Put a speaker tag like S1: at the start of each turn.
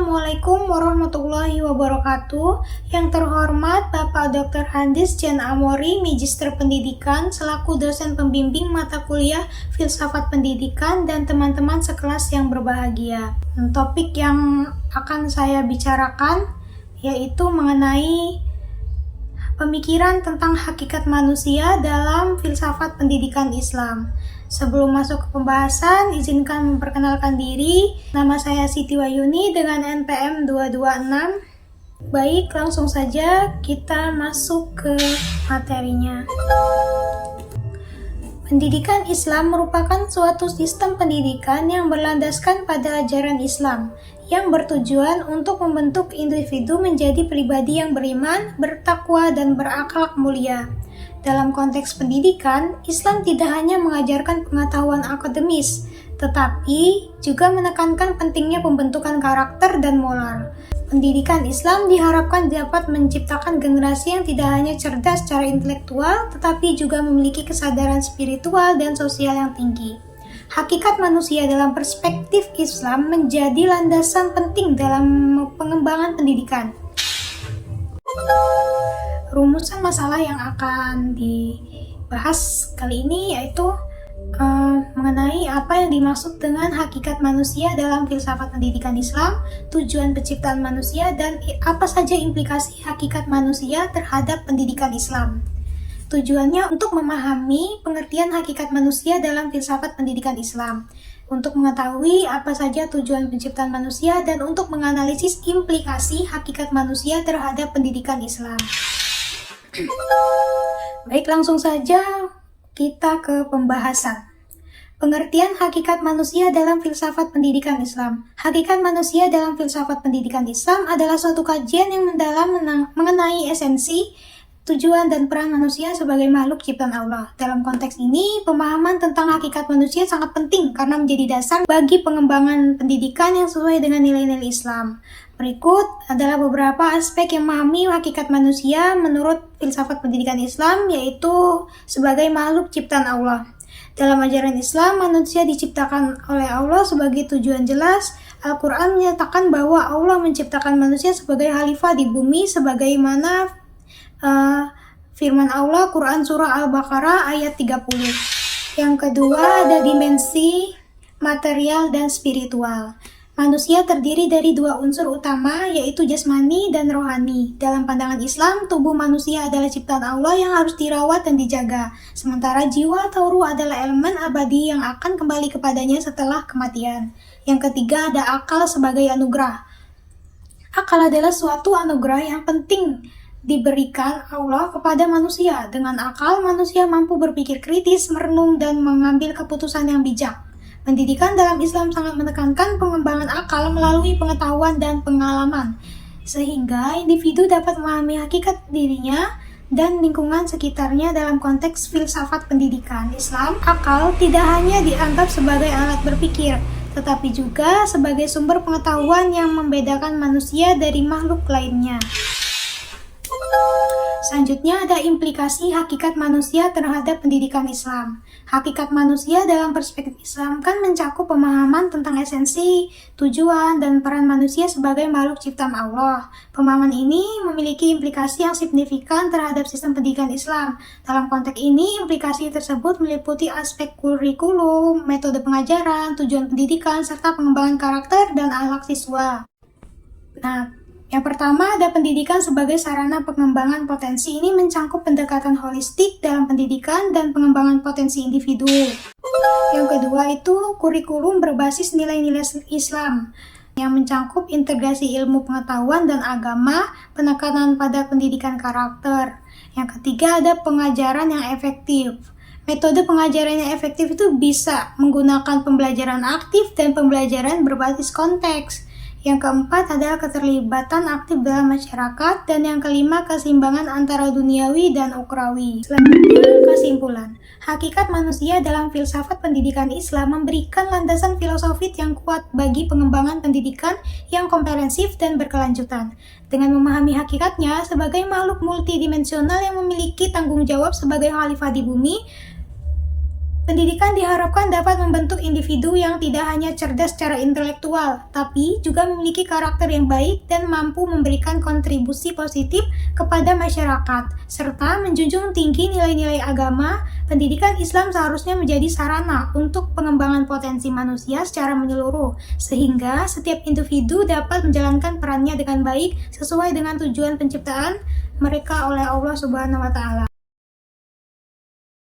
S1: Assalamualaikum warahmatullahi wabarakatuh. Yang terhormat Bapak Dr. Handis Jan Amori, Magister Pendidikan, selaku dosen pembimbing mata kuliah Filsafat Pendidikan dan teman-teman sekelas yang berbahagia. Topik yang akan saya bicarakan yaitu mengenai pemikiran tentang hakikat manusia dalam filsafat pendidikan Islam. Sebelum masuk ke pembahasan, izinkan memperkenalkan diri. Nama saya Siti Wayuni dengan NPM 226. Baik, langsung saja kita masuk ke materinya. Pendidikan Islam merupakan suatu sistem pendidikan yang berlandaskan pada ajaran Islam, yang bertujuan untuk membentuk individu menjadi pribadi yang beriman, bertakwa, dan berakhlak mulia. Dalam konteks pendidikan, Islam tidak hanya mengajarkan pengetahuan akademis, tetapi juga menekankan pentingnya pembentukan karakter dan moral. Pendidikan Islam diharapkan dapat menciptakan generasi yang tidak hanya cerdas secara intelektual, tetapi juga memiliki kesadaran spiritual dan sosial yang tinggi. Hakikat manusia dalam perspektif Islam menjadi landasan penting dalam pengembangan pendidikan. Rumusan masalah yang akan dibahas kali ini yaitu mengenai apa yang dimaksud dengan hakikat manusia dalam filsafat pendidikan Islam, tujuan penciptaan manusia, dan apa saja implikasi hakikat manusia terhadap pendidikan Islam. Tujuannya untuk memahami pengertian hakikat manusia dalam filsafat pendidikan Islam, untuk mengetahui apa saja tujuan penciptaan manusia, dan untuk menganalisis implikasi hakikat manusia terhadap pendidikan Islam. Baik, langsung saja kita ke pembahasan. Pengertian hakikat manusia dalam filsafat pendidikan Islam. Hakikat manusia dalam filsafat pendidikan Islam adalah suatu kajian yang mendalam mengenai esensi, tujuan, dan peran manusia sebagai makhluk ciptaan Allah. Dalam konteks ini, pemahaman tentang hakikat manusia sangat penting karena menjadi dasar bagi pengembangan pendidikan yang sesuai dengan nilai-nilai Islam. Berikut adalah beberapa aspek yang memahami hakikat manusia menurut filsafat pendidikan Islam, yaitu sebagai makhluk ciptaan Allah. Dalam ajaran Islam, manusia diciptakan oleh Allah sebagai tujuan jelas. Al-Quran menyatakan bahwa Allah menciptakan manusia sebagai khalifah di bumi, sebagaimana firman Allah, Quran Surah Al-Baqarah ayat 30. Yang kedua, ada dimensi material dan spiritual. Manusia terdiri dari dua unsur utama, yaitu jasmani dan rohani. Dalam pandangan Islam, tubuh manusia adalah ciptaan Allah yang harus dirawat dan dijaga. Sementara jiwa atau ruh adalah elemen abadi yang akan kembali kepadanya setelah kematian. Yang ketiga, ada akal sebagai anugerah. Akal adalah suatu anugerah yang penting diberikan Allah kepada manusia. Dengan akal, manusia mampu berpikir kritis, merenung, dan mengambil keputusan yang bijak. Pendidikan dalam Islam sangat menekankan pengembangan akal melalui pengetahuan dan pengalaman, sehingga individu dapat memahami hakikat dirinya dan lingkungan sekitarnya. Dalam konteks filsafat pendidikan Islam, akal tidak hanya dianggap sebagai alat berpikir, tetapi juga sebagai sumber pengetahuan yang membedakan manusia dari makhluk lainnya. Selanjutnya ada implikasi hakikat manusia terhadap pendidikan Islam. Hakikat manusia dalam perspektif Islam kan mencakup pemahaman tentang esensi, tujuan, dan peran manusia sebagai makhluk ciptaan Allah. Pemahaman ini memiliki implikasi yang signifikan terhadap sistem pendidikan Islam. Dalam konteks ini, implikasi tersebut meliputi aspek kurikulum, metode pengajaran, tujuan pendidikan, serta pengembangan karakter dan akhlak siswa. Yang pertama, ada pendidikan sebagai sarana pengembangan potensi. Ini mencakup pendekatan holistik dalam pendidikan dan pengembangan potensi individu. Yang kedua itu kurikulum berbasis nilai-nilai Islam, yang mencakup integrasi ilmu pengetahuan dan agama, penekanan pada pendidikan karakter. Yang ketiga, ada pengajaran yang efektif. Metode pengajaran yang efektif itu bisa menggunakan pembelajaran aktif dan pembelajaran berbasis konteks. Yang keempat adalah keterlibatan aktif dalam masyarakat, dan yang kelima keseimbangan antara duniawi dan ukrawi. Selanjutnya, kesimpulan. Hakikat manusia dalam filsafat pendidikan Islam memberikan landasan filosofis yang kuat bagi pengembangan pendidikan yang komprehensif dan berkelanjutan. Dengan memahami hakikatnya sebagai makhluk multidimensional yang memiliki tanggung jawab sebagai khalifah di bumi, Pendidikan diharapkan dapat membentuk individu yang tidak hanya cerdas secara intelektual, tapi juga memiliki karakter yang baik dan mampu memberikan kontribusi positif kepada masyarakat, serta menjunjung tinggi nilai-nilai agama. Pendidikan Islam seharusnya menjadi sarana untuk pengembangan potensi manusia secara menyeluruh, sehingga setiap individu dapat menjalankan perannya dengan baik sesuai dengan tujuan penciptaan mereka oleh Allah Subhanahu wa Ta'ala.